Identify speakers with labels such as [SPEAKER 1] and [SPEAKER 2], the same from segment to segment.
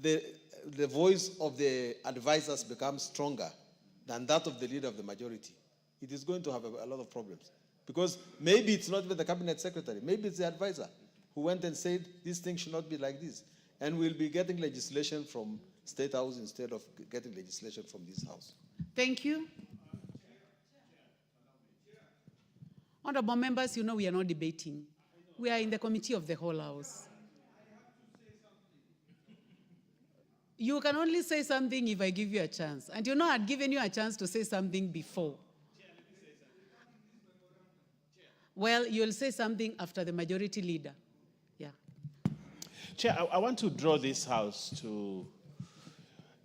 [SPEAKER 1] the voice of the advisors becomes stronger than that of the leader of the majority, it is going to have a lot of problems. Because maybe it's not even the cabinet secretary, maybe it's the advisor who went and said, this thing should not be like this. And we'll be getting legislation from State House instead of getting legislation from this House.
[SPEAKER 2] Thank you. Honorable members, you know we are not debating. We are in the committee of the whole House. You can only say something if I give you a chance. And you know I'd given you a chance to say something before. Well, you'll say something after the majority leader. Yeah.
[SPEAKER 3] Chair, I want to draw this House to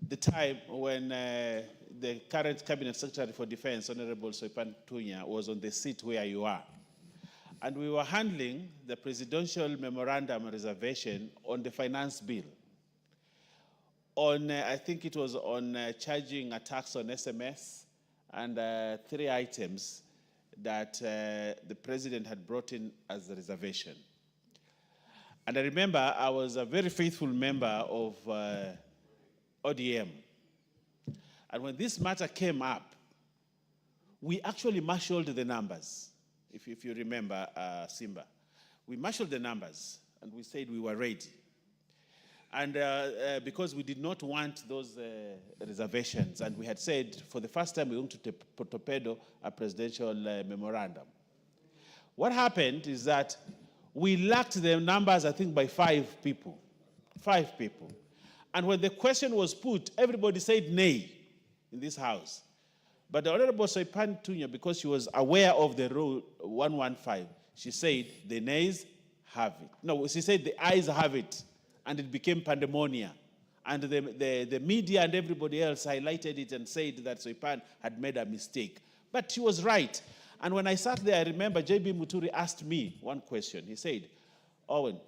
[SPEAKER 3] the time when the current Cabinet Secretary for Defense, Honorable Soipan Tunya, was on the seat where you are. And we were handling the presidential memorandum reservation on the finance bill. On, I think it was on charging a tax on SMS and 3 items that the president had brought in as a reservation. And I remember I was a very faithful member of ODM. And when this matter came up, we actually marshaled the numbers, if you remember, Simba. We marshaled the numbers, and we said we were ready. And because we did not want those reservations, and we had said for the first time we want to torpedo a presidential memorandum. What happened is that we lacked the numbers, I think, by 5 people. 5 people. And when the question was put, everybody said nay in this House. But the Honorable Soipan Tunya, because she was aware of the rule 115, she said the nays have it. No, she said the ayes have it. And it became pandemonium. And the media and everybody else highlighted it and said that Soipan had made a mistake. But she was right. And when I sat there, I remember J.B. Muturi asked me one question. He said, Owen,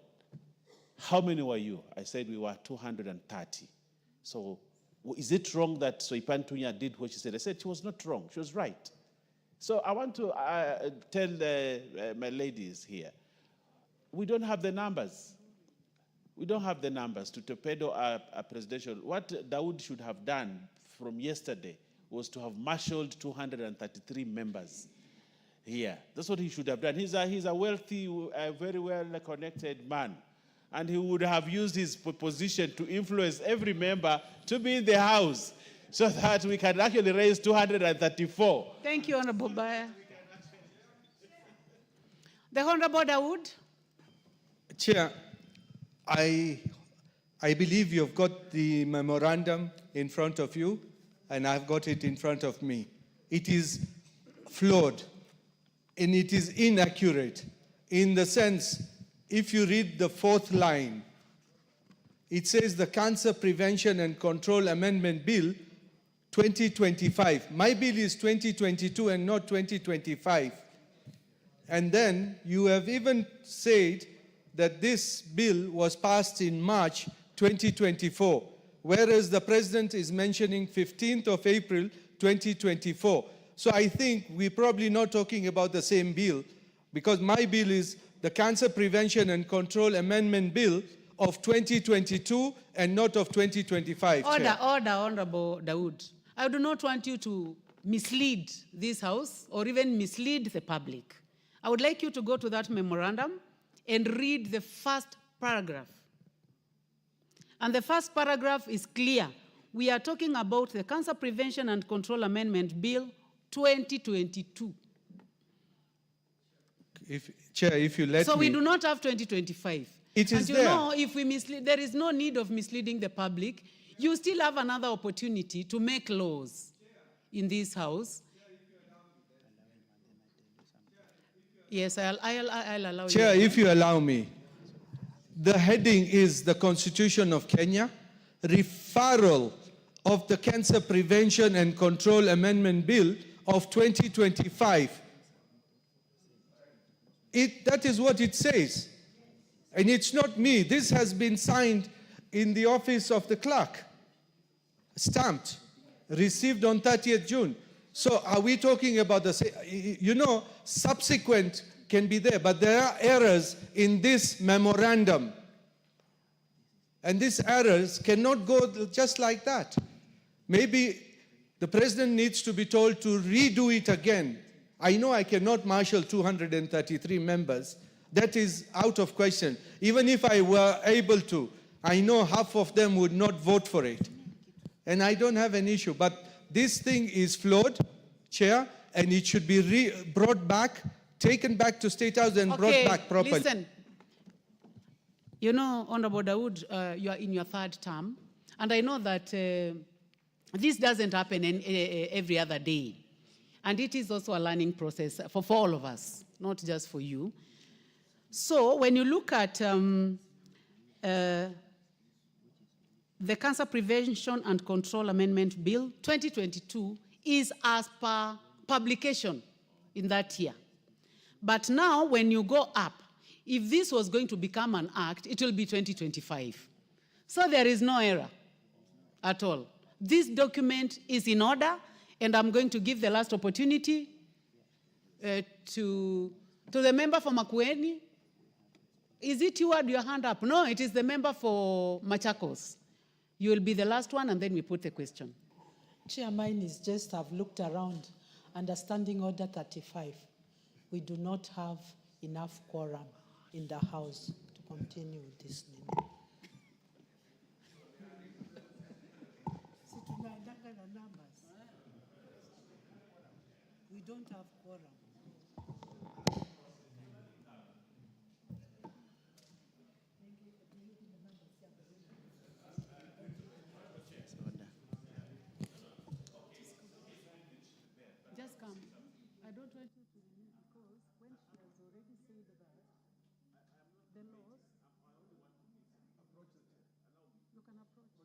[SPEAKER 3] how many were you? I said we were 230. So is it wrong that Soipan Tunya did what she said? I said she was not wrong. She was right. So I want to tell my ladies here, we don't have the numbers. We don't have the numbers to torpedo a presidential. What Dawood should have done from yesterday was to have marshaled 233 members here. That's what he should have done. He's a wealthy, very well-connected man. And he would have used his position to influence every member to be in the House so that we can actually raise 234.
[SPEAKER 2] Thank you, Honorable Baya. The Honorable Dawood.
[SPEAKER 4] Chair, I believe you've got the memorandum in front of you, and I've got it in front of me. It is flawed, and it is inaccurate in the sense, if you read the 4th line, it says the Cancer Prevention and Control Amendment Bill 2025. My bill is 2022 and not 2025. And then you have even said that this bill was passed in March 2024, whereas the President is mentioning 15th of April 2024. So I think we're probably not talking about the same bill, because my bill is the Cancer Prevention and Control Amendment Bill of 2022 and not of 2025.
[SPEAKER 2] Order,
[SPEAKER 4] Chair.
[SPEAKER 2] order, Honorable Dawood. I do not want you to mislead this House or even mislead the public. I would like you to go to that memorandum and read the first paragraph. And the first paragraph is clear. We are talking about the Cancer Prevention and Control Amendment Bill 2022.
[SPEAKER 4] Chair, if you let me.
[SPEAKER 2] So we do not have 2025.
[SPEAKER 4] It is
[SPEAKER 2] and you
[SPEAKER 4] there.
[SPEAKER 2] know, if we mislead, there is no need of misleading the public. You still have another opportunity to make laws in this House. Yes, I'll allow you.
[SPEAKER 4] Chair, if you allow me, the heading is the Constitution of Kenya, referral of the Cancer Prevention and Control Amendment Bill of 2025. That is what it says. And it's not me. This has been signed in the office of the clerk, stamped, received on 30th June. So are we talking about the, subsequent can be there, but there are errors in this memorandum. And these errors cannot go just like that. Maybe the president needs to be told to redo it again. I know I cannot marshal 233 members. That is out of question. Even if I were able to, I know half of them would not vote for it. And I don't have an issue. But this thing is flawed, Chair, and it should be brought back, taken back to State House and brought back properly.
[SPEAKER 2] Listen. You know, Honorable Dawood, you are in your third term, and I know that this doesn't happen every other day. And it is also a learning process for all of us, not just for you. So when you look at the Cancer Prevention and Control Amendment Bill, 2022 is as per publication in that year. But now when you go up, if this was going to become an act, it will be 2025. So there is no error at all. This document is in order, and I'm going to give the last opportunity to the member for Makueni. Is it you had your hand up? No, it is the member for Machakos. You will be the last one, and then we put the question.
[SPEAKER 5] Chair, mine is just I've looked around, understanding Order 35. We do not have enough quorum in the House to continue with this name. We don't have quorum.
[SPEAKER 2] Just come. I don't want you to leave because when she has already said that, the laws, you can approach.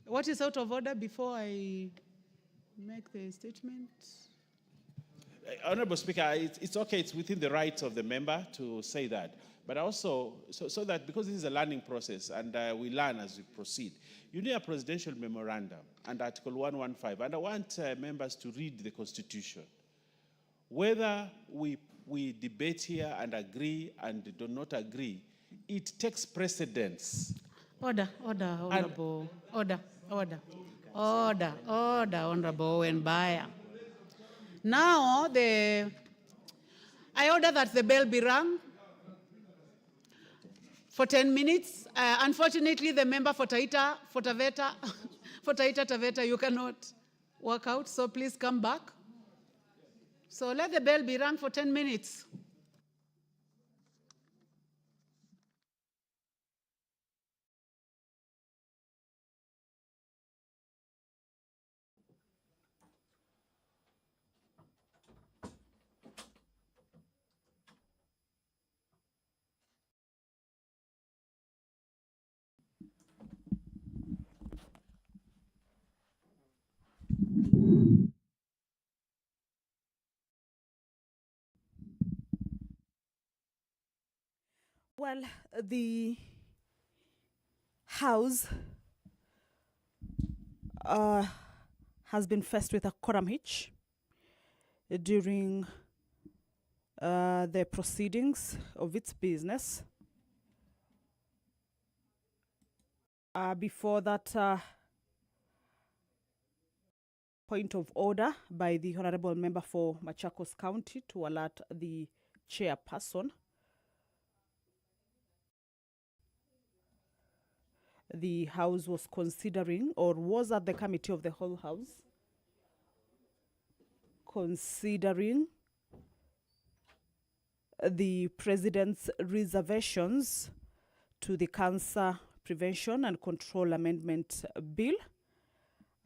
[SPEAKER 2] What is out of order before I make the statement?
[SPEAKER 3] Honorable Speaker, it's okay, it's within the rights of the member to say that. But also, so that because this is a learning process and we learn as we proceed, you need a presidential memorandum and Article 115. And I want members to read the Constitution. Whether we debate here and agree and do not agree, it takes precedence.
[SPEAKER 2] Order, Honorable. Order, Honorable Wenbaya. Now, I order that the bell be rung for 10 minutes. Unfortunately, the member for Taita Taveta, you cannot work out, so please come back. So let the bell be rung for 10 minutes.
[SPEAKER 6] Well, the House has been faced with a quorum hitch during the proceedings of its business. Before that point of order by the Honorable Member for Machakos County to alert the chairperson. The House was considering, or was at the committee of the whole House, considering the President's reservations to the Cancer Prevention and Control Amendment Bill,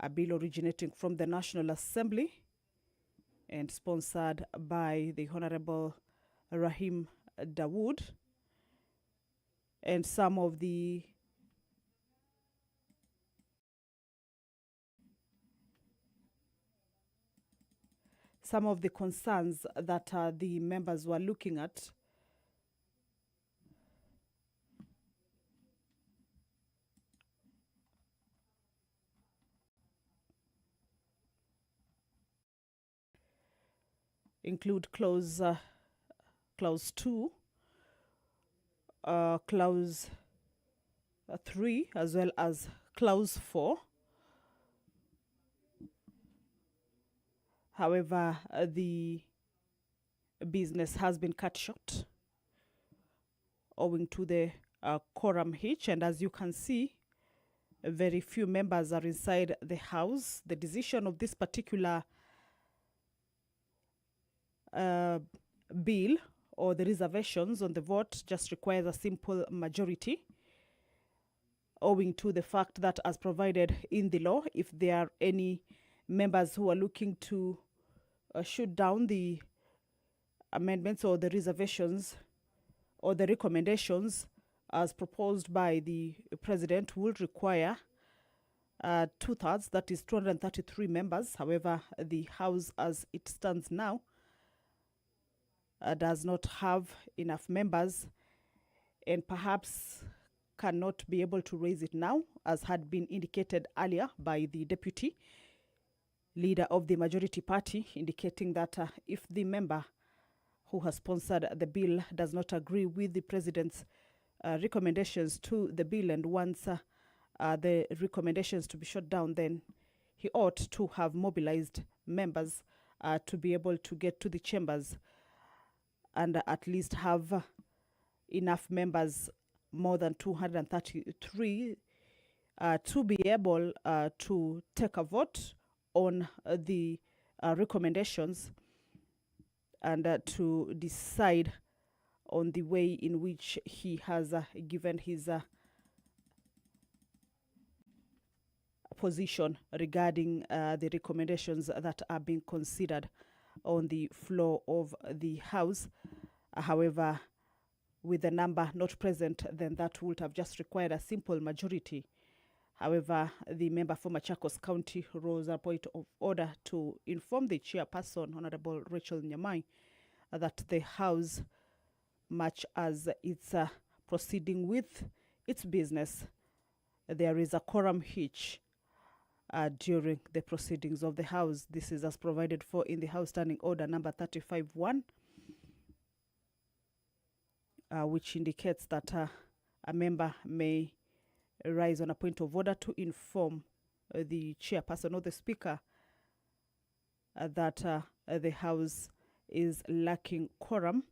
[SPEAKER 6] a bill originating from the National Assembly and sponsored by the Honorable Rahim Dawood, and some of the some of the concerns that the members were looking at. Include clause 2, clause 3, as well as clause 4. However, the business has been cut short owing to the quorum hitch, and as you can see, very few members are inside the House. The decision of this particular bill, or the reservations on the vote, just requires a simple majority, owing to the fact that, as provided in the law, if there are any members who are looking to shoot down the amendments or the reservations or the recommendations as proposed by the president, will require 2/3, that is 233 members. However, the House as it stands now does not have enough members, and perhaps cannot be able to raise it now, as had been indicated earlier by the deputy leader of the majority party, indicating that if the member who has sponsored the bill does not agree with the president's recommendations to the bill and wants the recommendations to be shut down, then he ought to have mobilized members to be able to get to the chambers and at least have enough members, more than 233, to be able to take a vote on the recommendations and to decide on the way in which he has given his position regarding the recommendations that are being considered on the floor of the House. However, with the number not present, then that would have just required a simple majority. However, the member for Machakos County rose a point of order to inform the chairperson, Honorable Rachel Nyamai, that the House, much as it's proceeding with its business, there is a quorum hitch during the proceedings of the House. This is as provided for in the House Standing Order number 35-1, which indicates that a member may rise on a point of order to inform the chairperson or the speaker that the House is lacking quorum,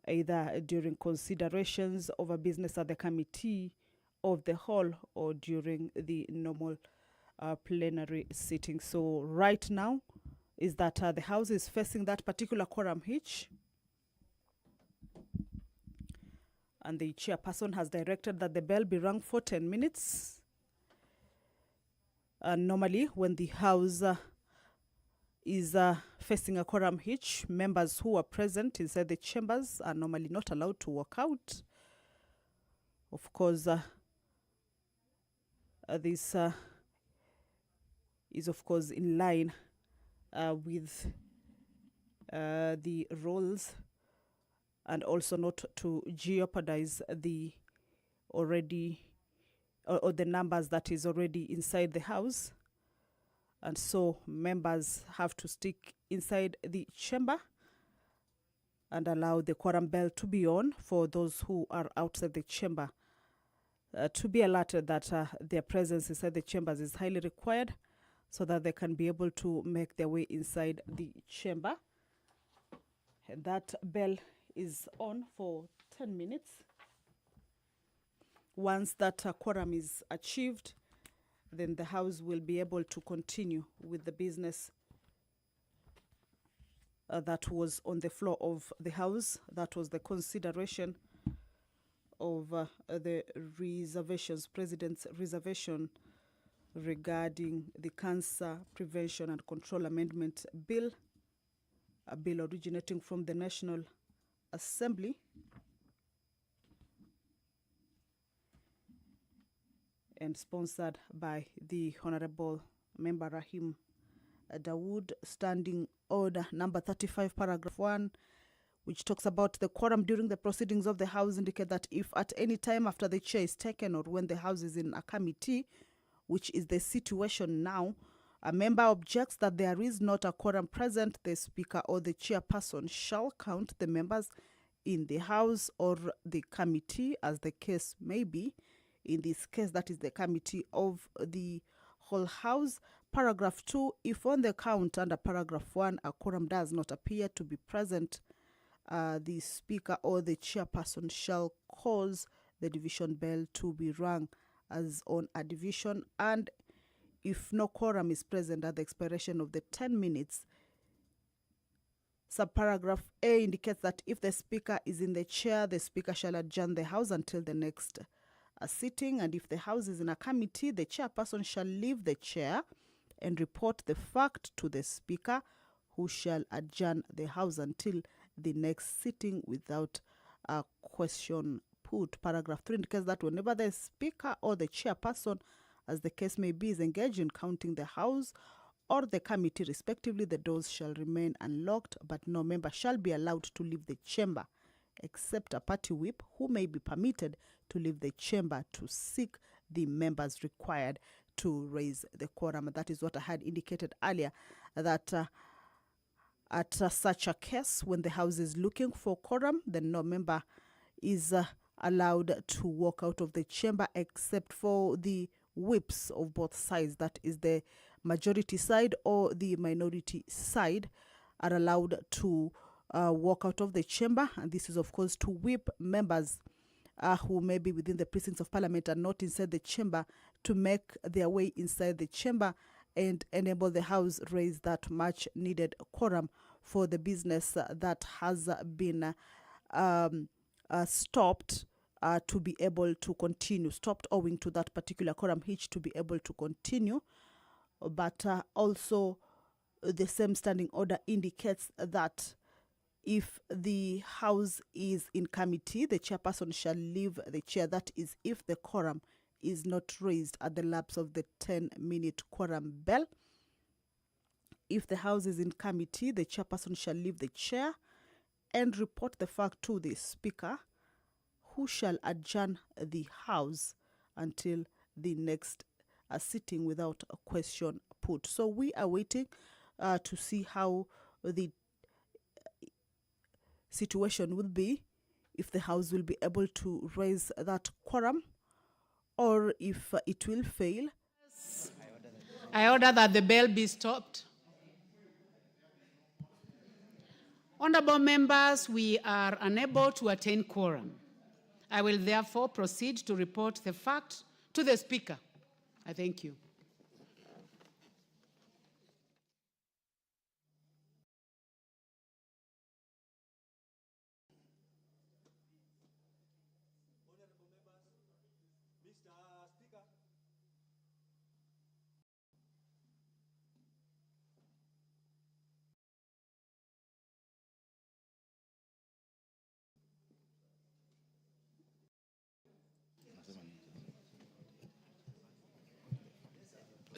[SPEAKER 6] either during considerations of a business at the committee of the whole or during the normal plenary sitting. So right now is that the House is facing that particular quorum hitch, and the chairperson has directed that the bell be rung for 10 minutes. Normally, when the House is facing a quorum hitch, members who are present inside the chambers are normally not allowed to walk out. Of course, this is, of course, in line with the rules, and also not to jeopardize the already or the numbers that is already inside the House. And so members have to stick inside the chamber and allow the quorum bell to be on for those who are outside the chamber to be alerted that their presence inside the chambers is highly required, so that they can be able to make their way inside the chamber. And that bell is on for 10 minutes. Once that quorum is achieved, then the House will be able to continue with the business that was on the floor of the House. That was the consideration of the reservations, President's reservation regarding the Cancer Prevention and Control Amendment Bill, a bill originating from the National Assembly and sponsored by the Honorable Member Rahim Dawood, Standing Order number 35, paragraph 1, which talks about the quorum during the proceedings of the House, indicate that if at any time after the chair is taken or when the House is in a committee, which is the situation now, a member objects that there is not a quorum present, the Speaker or the chairperson shall count the members in the House or the committee, as the case may be. In this case, that is the committee of the whole House. Paragraph 2, if on the count under paragraph 1 a quorum does not appear to be present, the Speaker or the chairperson shall cause the division bell to be rung as on a division, and if no quorum is present at the expiration of the 10 minutes, subparagraph A indicates that if the Speaker is in the chair, the Speaker shall adjourn the House until the next sitting, and if the House is in a committee, the chairperson shall leave the chair and report the fact to the Speaker, who shall adjourn the House until the next sitting without a question put. Paragraph 3 indicates that whenever the Speaker or the chairperson, as the case may be, is engaged in counting the House or the committee respectively, the doors shall remain unlocked, but no member shall be allowed to leave the chamber except a party whip, who may be permitted to leave the chamber to seek the members required to raise the quorum. That is what I had indicated earlier, that at such a case, when the House is looking for quorum, then no member is allowed to walk out of the chamber except for the whips of both sides, that is the majority side or the minority side, are allowed to walk out of the chamber. And this is, of course, to whip members who may be within the precincts of Parliament and not inside the chamber, to make their way inside the chamber and enable the House raise that much needed quorum for the business that has been stopped to be able to continue, stopped owing to that particular quorum hitch, to be able to continue. But also the same standing order indicates that if the House is in committee, the chairperson shall leave the chair. That is, if the quorum is not raised at the lapse of the 10-minute quorum bell. If the House is in committee, the chairperson shall leave the chair and report the fact to the Speaker, who shall adjourn the House until the next sitting without a question put. So we are waiting to see how the situation will be, if the House will be able to raise that quorum or if it will fail.
[SPEAKER 2] I order that the bell be stopped. Honorable members, we are unable to attain quorum. I will therefore proceed to report the fact to the Speaker. I thank you.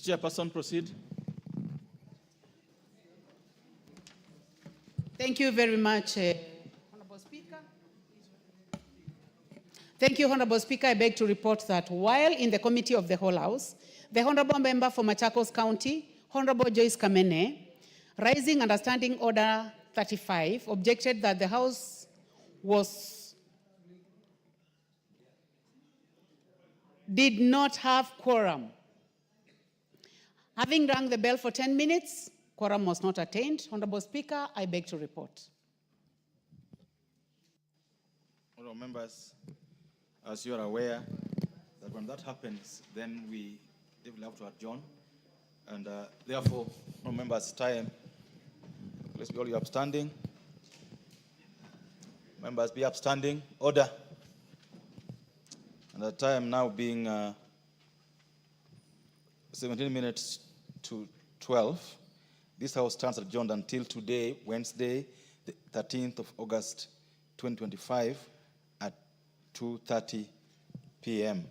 [SPEAKER 3] Chairperson, proceed.
[SPEAKER 2] Thank you very much, Honorable Speaker. Thank you, Honorable Speaker. I beg to report that while in the Committee of the Whole House, the Honorable Member for Machakos County, Honorable Joyce Kamene, rising under Standing Order 35, objected that the House did not have quorum. Having rung the bell for 10 minutes, quorum was not attained. Honorable Speaker, I beg to report.
[SPEAKER 7] Honorable members, as you are aware, that when that happens, then we will have to adjourn. And therefore, honorable members, time, let's be all upstanding. Members be upstanding. Order. And the time now being 17 minutes to 12, this House stands adjourned until today, Wednesday, the 13th of August, 2025, at 2:30 p.m.